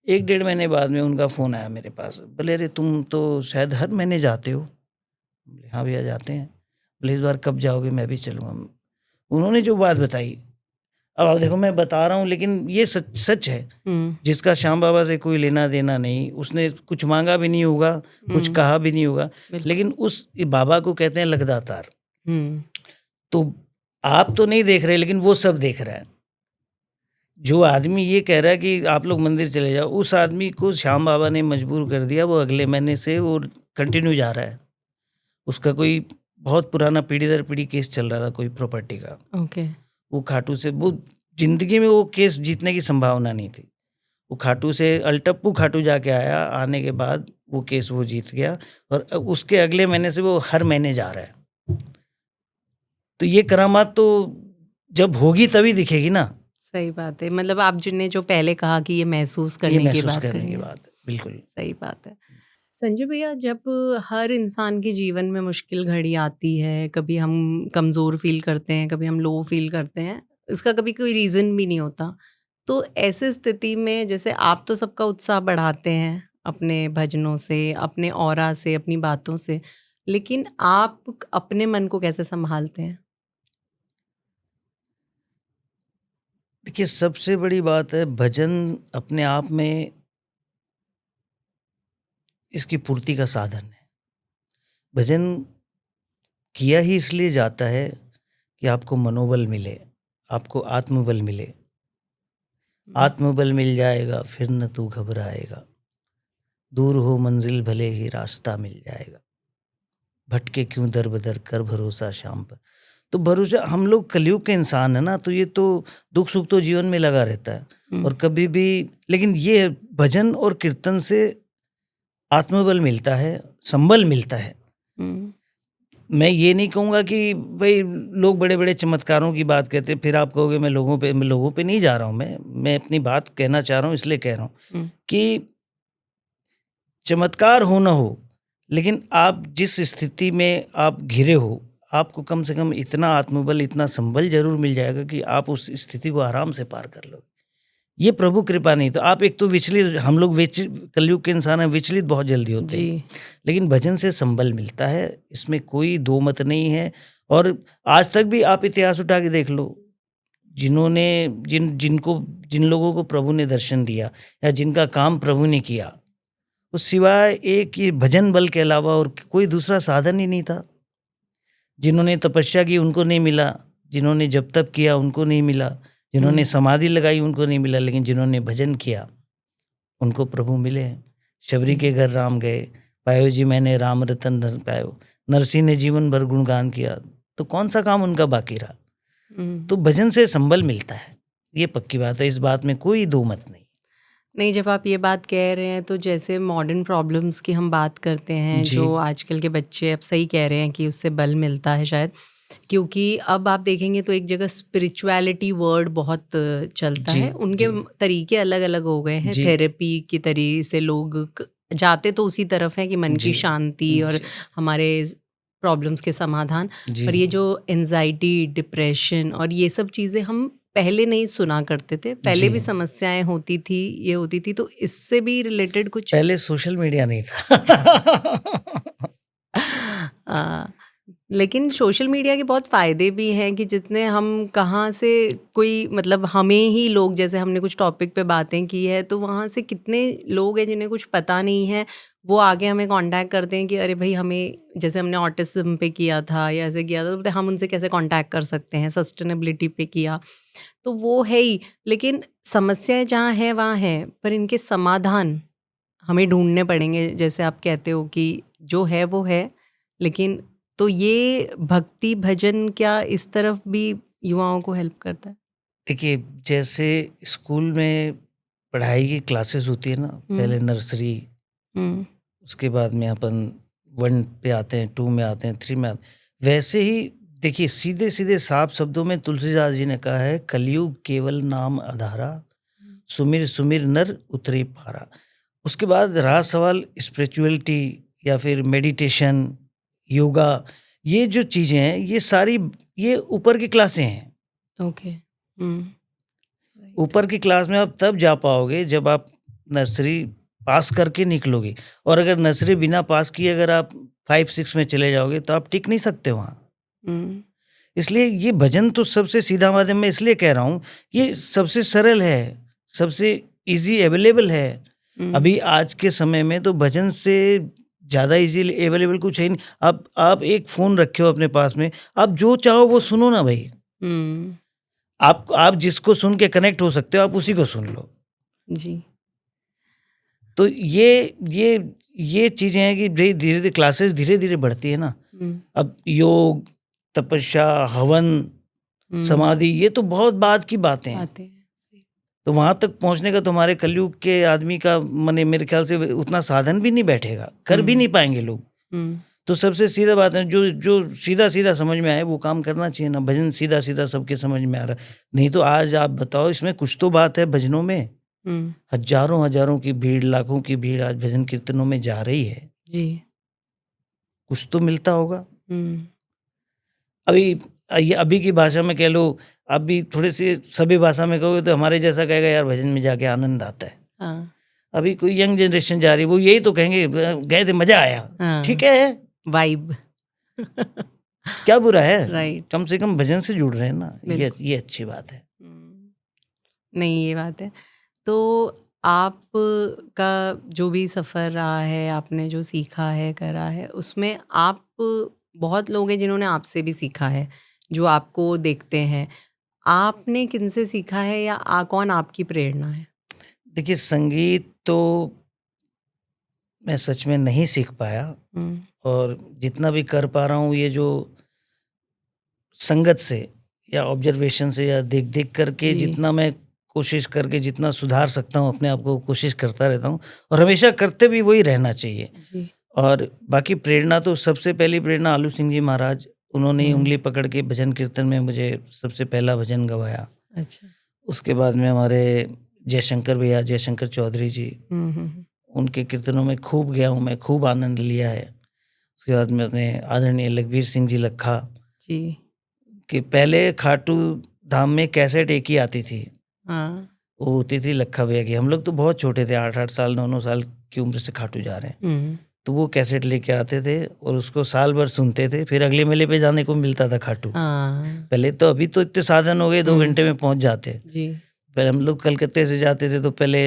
Speaker 2: 1 डेढ़ महीने बाद में उनका फ़ोन आया मेरे पास, बोले, "अरे! तुम तो शायद हर महीने जाते हो?" बोले, "हाँ भैया, जाते हैं।" बोले, "इस बार कब जाओगे? मैं भी चलूँगा।" उन्होंने जो बात बताई, अब आप देखो मैं बता रहा हूँ लेकिन ये सच सच है।
Speaker 1: हुँ,
Speaker 2: जिसका श्याम बाबा से कोई लेना-देना नहीं, उसने कुछ माँगा भी नहीं होगा, कुछ
Speaker 1: हुँ,
Speaker 2: कहा भी नहीं होगा,
Speaker 1: बिल्कुल।
Speaker 2: लेकिन उस बाबा को कहते हैं लगदातार।
Speaker 1: हुँ,
Speaker 2: तो आप तो नहीं देख रहे लेकिन वो सब देख रहा है। जो आदमी ये कह रहा है कि आप लोग मंदिर चले जाओ, उस आदमी को श्याम बाबा ने मजबूर कर दिया, वो अगले महीने से वो कंटिन्यू जा रहा है। उसका कोई बहुत पुराना पीढ़ी दर पीढ़ी केस चल रहा था कोई प्रॉपर्टी का।
Speaker 1: ओके।
Speaker 2: वो खाटू से वो ज़िंदगी में वो केस जीतने की संभावना नहीं थी। वो खाटू से अलटप्पू खाटू जाके आया, आने के बाद वो केस वो जीत गया और उसके अगले महीने से वो हर महीने जा रहा है। तो ये करामात तो जब होगी तभी दिखेगी ना,
Speaker 1: सही बात है। मतलब आप जिनने जो पहले कहा कि ये महसूस
Speaker 2: ये
Speaker 1: करने की
Speaker 2: महसूस
Speaker 1: बात
Speaker 2: करने
Speaker 1: करी
Speaker 2: की
Speaker 1: है,
Speaker 2: बात है। बिल्कुल।
Speaker 1: सही बात है। संजय भैया, जब हर इंसान के जीवन में मुश्किल घड़ी आती है, कभी हम कमज़ोर फ़ील करते हैं, कभी हम लो फ़ील करते हैं, इसका कभी कोई रीज़न भी नहीं होता। तो ऐसी स्थिति में जैसे आप तो सबका उत्साह बढ़ाते हैं अपने भजनों से, अपने ऑरा से, अपनी बातों से, लेकिन आप अपने मन को कैसे सँभालते हैं?
Speaker 2: देखिए सबसे बड़ी बात है भजन अपने आप में इसकी पूर्ति का साधन है। भजन किया ही इसलिए जाता है कि आपको मनोबल मिले, आपको आत्मबल मिले।
Speaker 1: हुँ,
Speaker 2: आत्मबल मिल जाएगा फिर न तू घबराएगा, दूर हो मंजिल भले ही रास्ता मिल जाएगा। भटके क्यों दर बदर कर भरोसा शाम पर। तो भरोसा हम लोग कलयुग के इंसान है ना, तो ये तो दुख सुख तो जीवन में लगा रहता है
Speaker 1: हुँ,
Speaker 2: और कभी भी, लेकिन ये भजन और कीर्तन से आत्मबल मिलता है, संबल मिलता है।
Speaker 1: हुँ,
Speaker 2: मैं ये नहीं कहूँगा कि भई लोग बड़े-बड़े चमत्कारों की बात कहते हैं, फिर आप कहोगे मैं लोगों पे नहीं जा रहा हूँ मैं अपनी बात कहना चाह रहा हूँ इसलिए कह रहा हूँ
Speaker 1: हुँ,
Speaker 2: कि चमत्कार हो ना हो, लेकिन आप जिस स्थिति में आप घिरे हो, आपको कम से कम इतना आत्मबल, इतना संबल ज़रूर मिल जाएगा कि आप उस स्थिति को आराम से पार कर लोगे। ये प्रभु कृपा नहीं तो आप एक तो विचलित, हम लोग कलयुग के इंसान हैं, विचलित बहुत जल्दी होते
Speaker 1: जी।
Speaker 2: हैं। लेकिन भजन से संबल मिलता है, इसमें कोई दो मत नहीं है और आज तक भी आप इतिहास उठा के देख लो, जिन्होंने जिन लोगों को प्रभु ने दर्शन दिया या जिनका काम प्रभु ने किया, उस सिवाय एक ये भजन बल के अलावा और कोई दूसरा साधन ही नहीं था। जिन्होंने तपस्या की उनको नहीं मिला, जिन्होंने जप तप किया उनको नहीं मिला, जिन्होंने
Speaker 1: हुँ,
Speaker 2: समाधि लगाई उनको नहीं मिला, लेकिन जिन्होंने भजन किया उनको प्रभु मिले हैं। शबरी
Speaker 1: हुँ,
Speaker 2: के घर राम गए, पायो जी मैंने राम रतन धन पायो। नरसिंह ने जीवन भर गुणगान किया, तो कौन सा काम उनका बाकी रहा?
Speaker 1: हुँ।
Speaker 2: तो भजन से संबल मिलता है, ये पक्की बात है, इस बात में कोई दो मत नहीं।
Speaker 1: नहीं, जब आप ये बात कह रहे हैं तो जैसे मॉडर्न प्रॉब्लम्स की हम बात करते हैं,
Speaker 2: जी,
Speaker 1: जो आजकल के बच्चे, अब सही कह रहे हैं कि उससे बल मिलता है शायद। क्योंकि अब आप देखेंगे तो एक जगह स्पिरिचुअलिटी वर्ड बहुत चलता
Speaker 2: जी,
Speaker 1: है। उनके
Speaker 2: जी,
Speaker 1: तरीके अलग-अलग हो गए हैं।
Speaker 2: जी,
Speaker 1: थेरेपी की तरी से लोग जाते तो उसी तरफ हैं कि मन की
Speaker 2: जी,
Speaker 1: शांति और
Speaker 2: जी,
Speaker 1: हमारे प्रॉब्लम्स के समाधान।
Speaker 2: जी,
Speaker 1: पर ये जो एंजाइटी, डिप्रेशन और ये सब चीज़ें हम पहले नहीं सुना करते थे। पहले
Speaker 2: जी।
Speaker 1: भी समस्याएँ होती थी, ये होती थी, तो इससे भी रिलेटेड कुछ
Speaker 2: पहले सोशल मीडिया नहीं था।
Speaker 1: अ, लेकिन सोशल मीडिया के बहुत फ़ायदे भी हैं कि जितने हम कहाँ से कोई मतलब हमें ही लोग, जैसे हमने कुछ टॉपिक पे बातें की है तो वहाँ से कितने लोग हैं जिन्हें कुछ पता नहीं है, वो आगे हमें कांटेक्ट करते हैं कि अरे भाई हमें, जैसे हमने ऑटिज्म पे किया था या ऐसे किया था, तो बोलते हैं, हम उनसे कैसे कांटेक्ट कर सकते हैं, सस्टेनेबिलिटी पे किया, तो वो है ही। लेकिन समस्याएं जहाँ हैं वहाँ हैं, पर इनके समाधान हमें ढूँढने पड़ेंगे। जैसे आप कहते हो कि जो है वो है, लेकिन तो ये भक्ति भजन क्या इस तरफ भी युवाओं को हेल्प करता है?
Speaker 2: देखिए, जैसे स्कूल में पढ़ाई की क्लासेस होती है ना,
Speaker 1: हुँ,
Speaker 2: पहले नर्सरी,
Speaker 1: हुँ,
Speaker 2: उसके बाद में अपन 1 पे आते हैं, 2 में आते हैं, 3 में आते हैं। वैसे ही देखिए, सीधे-सीधे साफ शब्दों में तुलसीदास जी ने कहा है, कलयुग केवल नाम आधारा, सुमिर सुमिर नर उतरे पारा। उसके बाद रहा सवाल स्पिरिचुअलिटी या फिर मेडिटेशन, योगा, ये जो चीज़ें हैं, ये सारी ये ऊपर की क्लासें हैं।
Speaker 1: ओके। राइट।
Speaker 2: ऊपर की क्लास में आप तब जा पाओगे जब आप नर्सरी पास करके निकलोगे, और अगर नर्सरी बिना पास किए अगर आप 5-6 में चले जाओगे तो आप टिक नहीं सकते वहाँ।
Speaker 1: हम्म,
Speaker 2: इसलिए ये भजन तो सबसे सीधा माध्यम, मैं इसलिए कह रहा हूँ, ये सबसे सरल है, सबसे ईज़ी अवेलेबल है। अभी आज के समय में तो भजन से ज़्यादा ईज़ी अवेलेबल कुछ है ही नहीं। आप एक फ़ोन रखे हो अपने पास में, आप जो चाहो वो सुनो ना भई।
Speaker 1: हम्म,
Speaker 2: आप जिसको सुन के कनेक्ट हो सकते हो, आप उसी को सुन लो।
Speaker 1: जी।
Speaker 2: तो ये चीज़ें हैं कि भई धीरे-धीरे क्लासेस धीरे-धीरे बढ़ती है ना। अब योग, तपस्या, हवन, समाधि, ये तो बहुत बाद की बातें हैं।
Speaker 1: आते हैं सही।
Speaker 2: तो वहाँ तक पहुँचने का तो हमारे कलयुग के आदमी का मने मेरे ख्याल से उतना साधन भी नहीं बैठेगा, कर भी नहीं पाएँगे लोग। तो सबसे सीधा बात है, जो सीधा-सीधा समझ में आए वो काम करना चाहिए ना। भजन सीधा-सीधा सबके समझ में आ रहा है। नहीं तो आज आप बताओ, इसमें कुछ तो बात है भजनों में। हज़ारों-हज़ारों की भीड़, लाखों की भीड़ आज भजन कीर्तनों में जा रही है।
Speaker 1: जी।
Speaker 2: कुछ तो मिलता होगा। अभी ये अभी की भाषा में कह लो, अभी थोड़ी-सी सभ्य भाषा में कहोगे तो हमारे जैसा कहेगा, यार भजन में जाके आनंद आता है।
Speaker 1: हाँ।
Speaker 2: अभी कोई यंग जनरेशन जा रही है, वो यही तो कहेंगे, गए थे मज़ा आया।
Speaker 1: हाँ।
Speaker 2: ठीक है,
Speaker 1: वाइब।
Speaker 2: क्या बुरा है?
Speaker 1: राइट।
Speaker 2: कम से कम भजन से जुड़ रहे हैं ना, ये
Speaker 1: बिल्कुल।
Speaker 2: ये अच्छी बात है।
Speaker 1: नहीं, ये बात है। तो आप का जो भी सफ़र रहा है, आपने जो सीखा है, करा है, उसमें आप बहुत लोग हैं जिन्होंने आपसे भी सीखा है, जो आपको देखते हैं। आपने किनसे सीखा है या कौन आपकी प्रेरणा है?
Speaker 2: देखिए, संगीत तो मैं सच में नहीं सीख पाया,
Speaker 1: हुँ,
Speaker 2: और जितना भी कर पा रहा हूँ, ये जो संगत से या ऑब्जर्वेशन से या देख-देख करके,
Speaker 1: जी,
Speaker 2: जितना मैं कोशिश करके जितना सुधार सकता हूँ अपने आप को, कोशिश करता रहता हूँ, और हमेशा करते भी वही रहना चाहिए।
Speaker 1: जी।
Speaker 2: और बाकी प्रेरणा तो सबसे पहली प्रेरणा आलू सिंह जी महाराज, उन्होंने ही उंगली पकड़ के भजन कीर्तन में मुझे सबसे पहला भजन गवाया।
Speaker 1: अच्छा।
Speaker 2: उसके बाद में हमारे जयशंकर भैया, जयशंकर चौधरी जी,
Speaker 1: हुँ।
Speaker 2: उनके कीर्तनों में खूब गया हूँ मैं, खूब आनंद लिया है। उसके बाद में अपने आदरणीय लखबीर सिंह जी लखा,
Speaker 1: जी।
Speaker 2: कि पहले खाटू धाम में कैसेट एक ही आती थी,
Speaker 1: हाँ।
Speaker 2: वो होती थी लखा भैया की। हम लोग तो बहुत छोटे थे, 8-8 साल, 9-9 साल की उम्र से खाटू जा रहे हैं। तो वो कैसेट लेके आते थे और उसको साल भर सुनते थे, फिर अगले मेले पे जाने को मिलता था खाटू।
Speaker 1: हाँ।
Speaker 2: पहले तो, अभी तो इतने साधन हो गए, 2 घंटे में पहुँच जाते।
Speaker 1: जी।
Speaker 2: पहले हम लोग कलकत्ते से जाते थे, तो पहले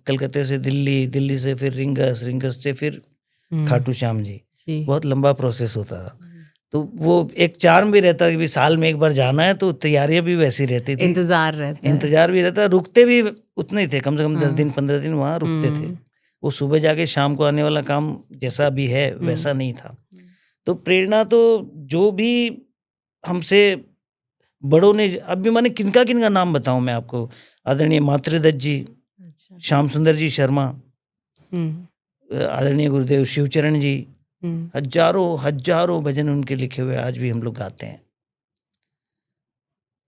Speaker 2: कलकत्ते से दिल्ली, दिल्ली से फिर रिंगस, रिंगस से फिर खाटू श्याम जी।
Speaker 1: जी।
Speaker 2: बहुत लंबा प्रोसेस होता था। तो वो एक चार्म भी रहता कि भी साल में एक बार जाना है, तो तैयारियाँ भी वैसी रहती थी।
Speaker 1: इंतज़ार रहता है।
Speaker 2: इंतज़ार भी रहता, रुकते भी उतने ही थे, कम से कम 10 दिन 15 दिन वहाँ रुकते थे। वो सुबह जाके शाम को आने वाला काम जैसा भी है वैसा नहीं था। तो प्रेरणा तो जो भी हमसे बड़ों ने, अभी माने किनका-किनका नाम बताऊँ मैं आपको? आदरणीय मातृदत्त जी,
Speaker 1: अच्छा।
Speaker 2: श्याम सुंदर जी शर्मा,
Speaker 1: हुँ,
Speaker 2: आदरणीय गुरुदेव शिवचरण जी,
Speaker 1: हुँ।
Speaker 2: हज़ारों भजन उनके लिखे हुए आज भी हम लोग गाते हैं।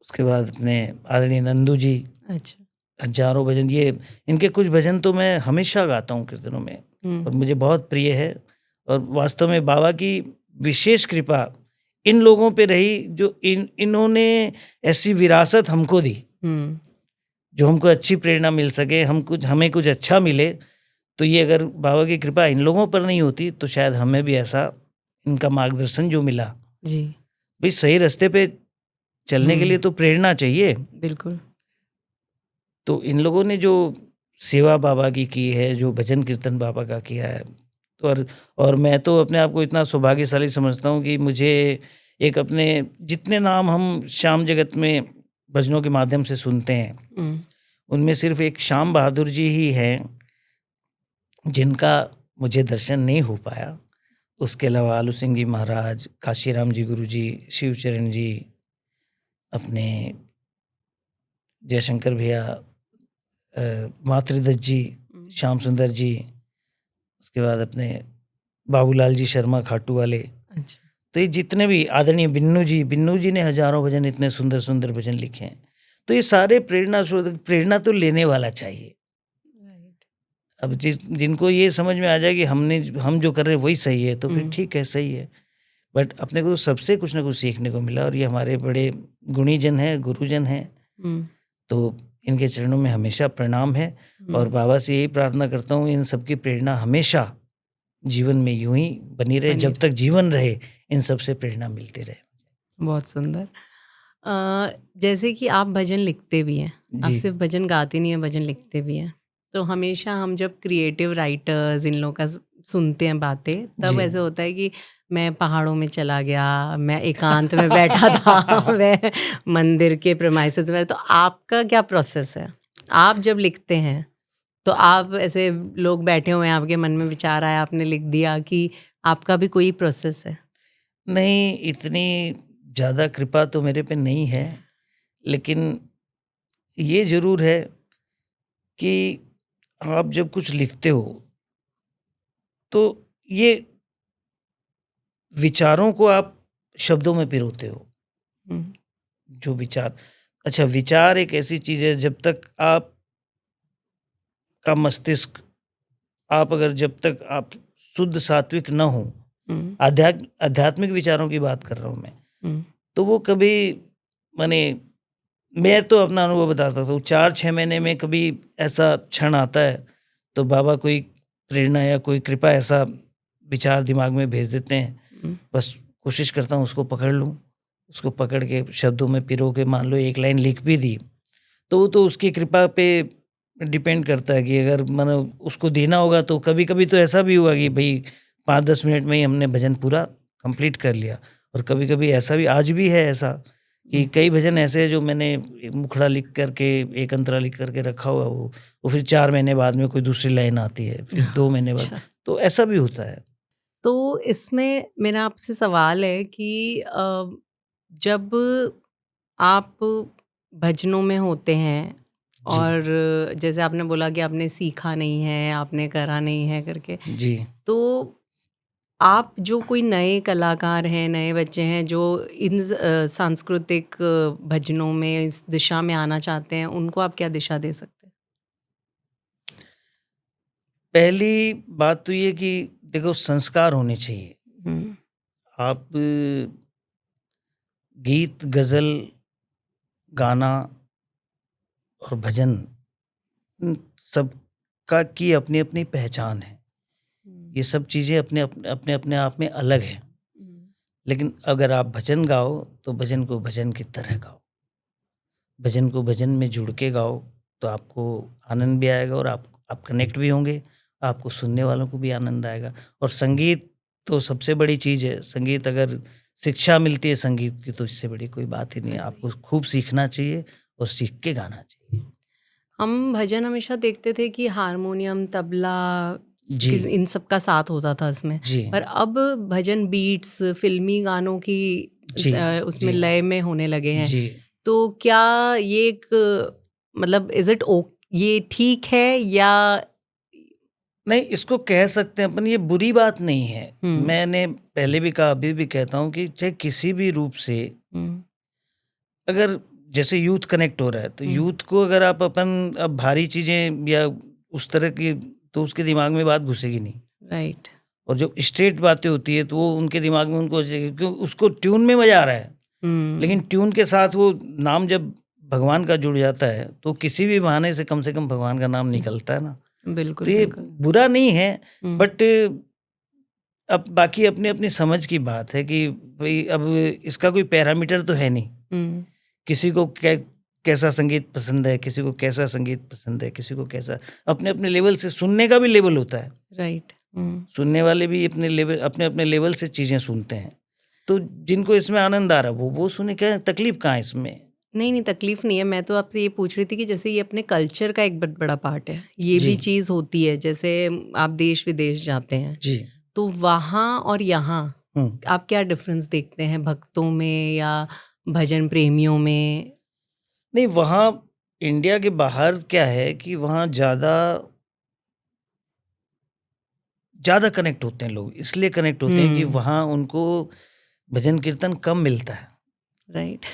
Speaker 2: उसके बाद अपने आदरणीय नंदू जी,
Speaker 1: अच्छा।
Speaker 2: हज़ारों भजन, ये इनके कुछ भजन तो मैं हमेशा गाता हूँ कीर्तनों में, और मुझे बहुत प्रिय है। और वास्तव में बाबा की विशेष कृपा इन लोगों पे रही, जो इन्होंने ऐसी विरासत हमको दी,
Speaker 1: हुँ,
Speaker 2: जो हमको अच्छी प्रेरणा मिल सके, हमें कुछ अच्छा मिले। तो ये अगर बाबा की कृपा इन लोगों पर नहीं होती, तो शायद हमें भी ऐसा, इनका मार्गदर्शन जो मिला,
Speaker 1: जी।
Speaker 2: भाई सही रास्ते पे चलने के लिए तो प्रेरणा चाहिए।
Speaker 1: बिल्कुल।
Speaker 2: तो इन लोगों ने जो सेवा बाबा की है, जो भजन कीर्तन बाबा का किया है, तो और मैं तो अपने आप को इतना सौभाग्यशाली समझता हूँ कि मुझे एक अपने, जितने नाम हम श्याम जगत में भजनों के माध्यम से सुनते हैं,
Speaker 1: हुँ,
Speaker 2: उनमें सिर्फ एक श्याम बहादुर जी ही हैं जिनका मुझे दर्शन नहीं हो पाया। उसके अलावा आलू सिंह जी महाराज, काशीराम जी गुरु जी, शिवचरण जी, अपने जयशंकर भैया, मातृदत्त जी, श्याम सुंदर जी, उसके बाद अपने बाबूलाल जी शर्मा खाटू वाले।
Speaker 1: अच्छा।
Speaker 2: तो ये जितने भी आदरणीय बिन्नू जी ने हजारों भजन, इतने सुंदर सुंदर भजन लिखे हैं। तो ये सारे प्रेरणा तो लेने वाला चाहिए।
Speaker 1: राइट।
Speaker 2: अब जिनको ये समझ में आ जाए कि हम जो कर रहे हैं वही सही है, तो फिर ठीक है, सही है। बट अपने को तो सबसे कुछ ना कुछ सीखने को मिला, और ये हमारे बड़े गुणीजन हैं, गुरुजन हैं,
Speaker 1: हम्म,
Speaker 2: तो इनके चरणों में हमेशा प्रणाम है। और बाबा से यही प्रार्थना करता हूँ, इन सबकी प्रेरणा हमेशा जीवन में यूं ही बनी रहे,
Speaker 1: बनी
Speaker 2: जब तक जीवन रहे इन सबसे प्रेरणा मिलती रहे।
Speaker 1: बहुत सुंदर। जैसे कि आप भजन लिखते भी हैं, आप
Speaker 2: जी
Speaker 1: सिर्फ भजन गाते नहीं हैं, भजन लिखते भी हैं। तो हमेशा हम जब क्रिएटिव राइटर्स इन लोगों का सुनते हैं बातें, तब
Speaker 2: जी
Speaker 1: ऐसे होता है कि मैं पहाड़ों में चला गया, मैं एकांत में बैठा था, मैं मंदिर के प्रेमाइसेस में। तो आपका क्या प्रोसेस है? आप जब लिखते हैं तो आप ऐसे, लोग बैठे हुए हैं, आपके मन में विचार आया, आपने लिख दिया, कि आपका भी कोई प्रोसेस है?
Speaker 2: नहीं, इतनी ज़्यादा कृपा तो मेरे पे नहीं है, लेकिन ये ज़रूर है कि आप जब कुछ लिखते हो तो ये विचारों को आप शब्दों में पिरोते हो।
Speaker 1: हम्म,
Speaker 2: जो विचार, अच्छा, विचार एक ऐसी चीज़ है, जब तक आप का मस्तिष्क, जब तक आप शुद्ध सात्विक न हो,
Speaker 1: हम्म,
Speaker 2: आध्यात्मिक विचारों की बात कर रहा हूँ मैं,
Speaker 1: हम्म,
Speaker 2: तो वो कभी, माने, मैं तो अपना अनुभव बता सकता हूँ, 4-6 महीने में कभी ऐसा क्षण आता है, तो बाबा कोई प्रेरणा या कोई कृपा, ऐसा विचार दिमाग में भेज देते हैं।
Speaker 1: हम्म,
Speaker 2: बस कोशिश करता हूँ उसको पकड़ लूँ, उसको पकड़ के शब्दों में पिरो के, मान लो एक लाइन लिख भी दी, तो वो तो उसकी कृपा पे डिपेंड करता है कि अगर मानो उसको देना होगा, तो कभी कभी तो ऐसा भी हुआ कि भाई 5-10 मिनट में ही हमने भजन पूरा कंप्लीट कर लिया। और कभी कभी ऐसा भी, आज भी है ऐसा, कि कई भजन ऐसे हैं जो मैंने एक मुखड़ा लिख करके, एक अंतरा लिख करके रखा हुआ, वो फिर 4 महीने बाद में कोई दूसरी लाइन आती है, फिर 2 महीने बाद,
Speaker 1: अच्छा।
Speaker 2: तो ऐसा भी होता है।
Speaker 1: तो इसमें मेरा आपसे सवाल है कि जब आप भजनों में होते हैं,
Speaker 2: जी
Speaker 1: और जैसे आपने बोला कि आपने सीखा नहीं है, आपने करा नहीं है करके,
Speaker 2: जी
Speaker 1: तो आप जो कोई नए कलाकार हैं, नए बच्चे हैं जो इन सांस्कृतिक भजनों में, इस दिशा में आना चाहते हैं, उनको आप क्या दिशा दे सकते हैं?
Speaker 2: पहली बात तो ये कि देखो, संस्कार होने चाहिए।
Speaker 1: हम्म,
Speaker 2: आप गीत, गजल, गाना और भजन, इन सब का की अपनी अपनी पहचान है।
Speaker 1: हम्म,
Speaker 2: ये सब चीज़ें अपने अपने अपने अपने आप में अलग हैं।
Speaker 1: हम्म,
Speaker 2: लेकिन अगर आप भजन गाओ, तो भजन को भजन की तरह गाओ, भजन को भजन में जुड़ के गाओ, तो आपको आनंद भी आएगा, और आप कनेक्ट भी होंगे, आपको सुनने वालों को भी आनंद आएगा। और संगीत तो सबसे बड़ी चीज़ है। संगीत, अगर शिक्षा मिलती है संगीत की, तो इससे बड़ी कोई बात ही नहीं है। आपको खूब सीखना चाहिए और सीख के गाना चाहिए।
Speaker 1: हम भजन हमेशा देखते थे कि हारमोनियम, तबला,
Speaker 2: जी
Speaker 1: इन सब का साथ होता था इसमें।
Speaker 2: जी
Speaker 1: पर अब भजन बीट्स, फिल्मी गानों की
Speaker 2: जी
Speaker 1: उसमें
Speaker 2: जी
Speaker 1: लय में होने लगे हैं।
Speaker 2: जी
Speaker 1: तो क्या ये एक, मतलब इज इट ओ, ये ठीक है या?
Speaker 2: नहीं, इसको कह सकते हैं अपन, ये बुरी बात नहीं है।
Speaker 1: हम्म,
Speaker 2: मैंने पहले भी कहा, अभी भी कहता हूँ कि चाहे किसी भी रूप से,
Speaker 1: हम्म,
Speaker 2: अगर जैसे यूथ कनेक्ट हो रहा है, तो
Speaker 1: हम्म,
Speaker 2: यूथ को अगर आप अपन अब भारी चीज़ें या उस तरह की, तो उसके दिमाग में बात घुसेगी नहीं।
Speaker 1: राइट।
Speaker 2: और जो स्ट्रेट बातें होती है, तो वो उनके दिमाग में उनको क्यों, उसको ट्यून में मज़ा आ रहा है। लेकिन
Speaker 1: हम्म,
Speaker 2: ट्यून के साथ वो नाम जब भगवान का जुड़ जाता है, तो किसी भी बहाने से कम भगवान का नाम निकलता है ना। तो
Speaker 1: बिल्कुल
Speaker 2: ये
Speaker 1: बिल्कुल।
Speaker 2: बुरा नहीं है,
Speaker 1: हम्म,
Speaker 2: बट अब बाकी अपनी अपनी समझ की बात है कि भाई, अब इसका कोई पैरामीटर तो है नहीं।
Speaker 1: हम्म,
Speaker 2: किसी को कैसा संगीत पसंद है, किसी को कैसा संगीत पसंद है, किसी को कैसा, अपने अपने लेवल से सुनने का भी लेवल होता है।
Speaker 1: राइट। हम्म,
Speaker 2: सुनने वाले भी अपने अपने लेवल से चीज़ें सुनते हैं। तो जिनको इसमें आनंद आ रहा है, वो सुने, क्या तकलीफ कहाँ है इसमें?
Speaker 1: नहीं नहीं, तकलीफ नहीं है। मैं तो आपसे ये पूछ रही थी कि जैसे ये अपने कल्चर का एक बहुत बड़ा पार्ट है, ये
Speaker 2: जी
Speaker 1: भी चीज़ होती है। जैसे आप देश विदेश जाते हैं,
Speaker 2: जी
Speaker 1: तो वहाँ और यहाँ
Speaker 2: हम्म
Speaker 1: आप क्या डिफरेंस देखते हैं, भक्तों में या भजन प्रेमियों में?
Speaker 2: नहीं, वहाँ इंडिया के बाहर क्या है कि वहाँ ज़्यादा ज़्यादा कनेक्ट होते हैं लोग, इसलिए कनेक्ट होते हैं कि
Speaker 1: हम्म,
Speaker 2: वहाँ उनको भजन कीर्तन कम मिलता है।
Speaker 1: राइट।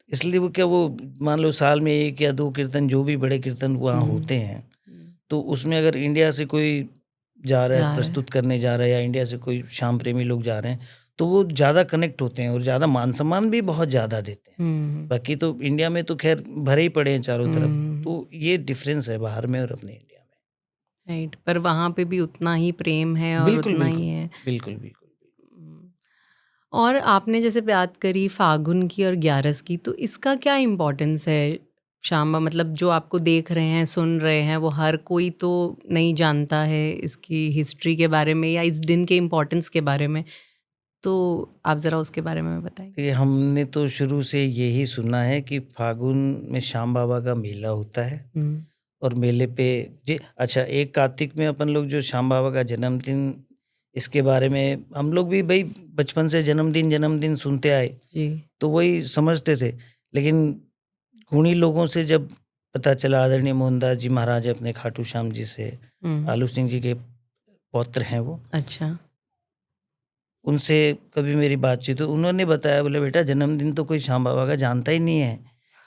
Speaker 2: इसलिए वो क्या वो मान लो साल में 1 या 2 कीर्तन जो भी बड़े कीर्तन वहाँ
Speaker 1: हम्म,
Speaker 2: होते हैं,
Speaker 1: हम्म,
Speaker 2: तो उसमें अगर इंडिया से कोई जा रहा है,
Speaker 1: जा रहा है।
Speaker 2: प्रस्तुत करने जा रहा है या इंडिया से कोई श्याम प्रेमी लोग जा रहे हैं, तो वो ज़्यादा कनेक्ट होते हैं और ज़्यादा मान-सम्मान भी बहुत ज़्यादा देते हैं।
Speaker 1: हम्म,
Speaker 2: बाकी तो इंडिया में तो ख़ैर भरे ही पड़े हैं चारों तरफ,
Speaker 1: हम्म,
Speaker 2: तो ये डिफ़रेंस है बाहर में और अपने इंडिया में।
Speaker 1: राइट, पर वहाँ पे भी उतना ही प्रेम है और
Speaker 2: बिल्कुल,
Speaker 1: उतना ही
Speaker 2: बिल्कुल।
Speaker 1: है।
Speaker 2: बिल्कुल, बिल्कुल।
Speaker 1: हम्म, और आपने जैसे बात करी फागुन की और ग्यारस की, तो इसका क्या इम्पोर्टेंस है श्यामा? मतलब जो आपको देख रहे हैं, सुन रहे हैं, वो हर कोई तो नहीं जानता है इसकी हिस्ट्री के बारे में या इस दिन के इम्पोर्टेंस के बारे में, तो आप ज़रा उसके बारे में बताइए।
Speaker 2: देखिए, हमने तो शुरू से यही सुना है कि फागुन में श्याम बाबा का मेला होता है
Speaker 1: हम्म,
Speaker 2: और मेले पे जी अच्छा, एक कार्तिक में अपन लोग जो श्याम बाबा का जन्मदिन, इसके बारे में हम लोग भी भई बचपन से जन्मदिन सुनते आए,
Speaker 1: जी।
Speaker 2: तो वही समझते थे। लेकिन गुणी लोगों से जब पता चला, आदरणीय मोहनदास जी महाराज अपने खाटू श्याम जी से,
Speaker 1: हम्म,
Speaker 2: आलू सिंह जी के पौत्र हैं वो,
Speaker 1: अच्छा।
Speaker 2: उनसे कभी मेरी बातचीत हुई, उन्होंने बताया, बोले बेटा जन्मदिन तो कोई श्याम बाबा का जानता ही नहीं है।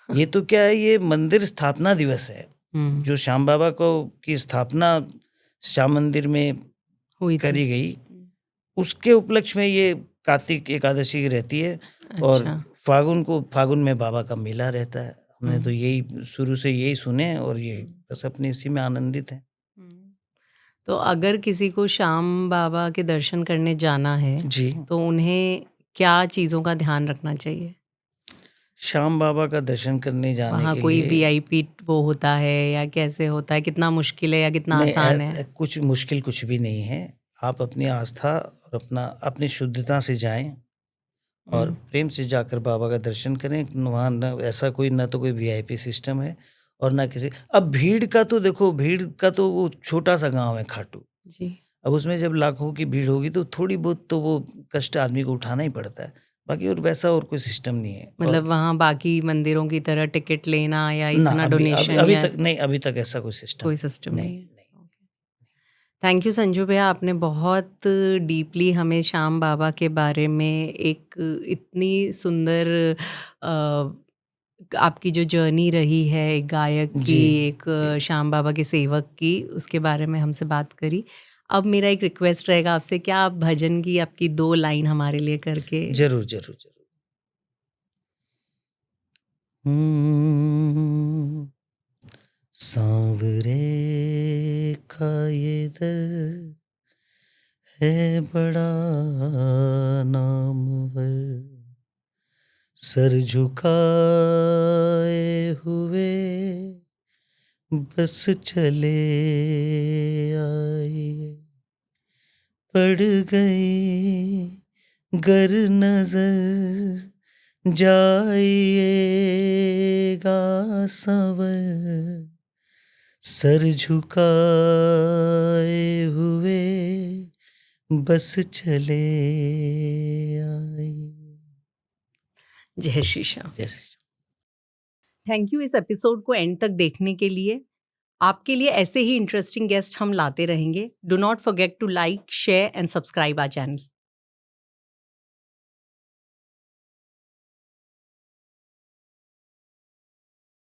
Speaker 2: ये तो क्या है, ये मंदिर स्थापना दिवस है।
Speaker 1: हम्म,
Speaker 2: जो श्याम बाबा को की स्थापना श्याम मंदिर में
Speaker 1: हुई थी।
Speaker 2: करी गई, उसके उपलक्ष्य में ये कार्तिक एकादशी रहती है और
Speaker 1: अच्छा।
Speaker 2: फागुन में बाबा का मेला रहता है। हमने तो
Speaker 1: हम्म,
Speaker 2: यही शुरू से यही सुने हैं और ये
Speaker 1: हम्म,
Speaker 2: बस अपने इसी में आनंदित हैं।
Speaker 1: हम्म। तो अगर किसी को श्याम बाबा के दर्शन करने जाना है,
Speaker 2: जी,
Speaker 1: तो उन्हें क्या चीज़ों का ध्यान रखना चाहिए?
Speaker 2: श्याम बाबा का दर्शन करने जाने
Speaker 1: वहाँ
Speaker 2: के
Speaker 1: कोई
Speaker 2: लिए
Speaker 1: वीआईपी वो होता है या कैसे होता है? कितना मुश्किल है या कितना
Speaker 2: नहीं,
Speaker 1: आसान है?
Speaker 2: कुछ मुश्किल कुछ भी नहीं है। आप अपनी आस्था और अपनी शुद्धता से जाएँ और
Speaker 1: हुँ,
Speaker 2: प्रेम से जाकर बाबा का दर्शन करें। वहाँ न ऐसा कोई, ना तो कोई वीआईपी सिस्टम है और ना किसी, अब भीड़ का तो देखो, भीड़ का तो वो छोटा-सा गाँव है खाटू।
Speaker 1: जी।
Speaker 2: अब उसमें जब लाखों की भीड़ होगी तो थोड़ी बहुत तो वो कष्ट आदमी को उठाना ही पड़ता है। बाकी और वैसा और कोई सिस्टम नहीं है। और
Speaker 1: मतलब वहाँ बाकी मंदिरों की तरह टिकट लेना या
Speaker 2: ना,
Speaker 1: इतना
Speaker 2: अभी अभी
Speaker 1: डोनेशन
Speaker 2: अभी
Speaker 1: या
Speaker 2: तक नहीं, अभी तक ऐसा कोई सिस्टम
Speaker 1: कोई
Speaker 2: नहीं।
Speaker 1: सिस्टम
Speaker 2: नहीं,
Speaker 1: नहीं है?
Speaker 2: नहीं।
Speaker 1: ओके। थैंक यू संजू भैया, आपने बहुत डीपली हमें श्याम बाबा के बारे में एक इतनी सुंदर आपकी जो जर्नी रही है एक गायक की,
Speaker 2: जी,
Speaker 1: एक
Speaker 2: जी।
Speaker 1: श्याम बाबा के सेवक की, उसके बारे में हमसे बात करी। अब मेरा एक रिक्वेस्ट रहेगा आपसे, क्या आप भजन की आपकी 2 लाइन हमारे लिए करके?
Speaker 2: ज़रूर, ज़रूर, ज़रूर। हुँ, सांवरे का ये दर है बड़ा नामवर, सर झुकाए हुए बस चले आइए, पड़ गई गर नजर जाइएगा संवर, सर झुकाए हुए बस चले आइए।
Speaker 1: जय श्री श्याम।
Speaker 2: जैसे
Speaker 1: थैंक यू इस एपिसोड को एंड तक देखने के लिए। आपके लिए ऐसे ही इंटरेस्टिंग गेस्ट हम लाते रहेंगे। Do not forget to like, share and subscribe our channel.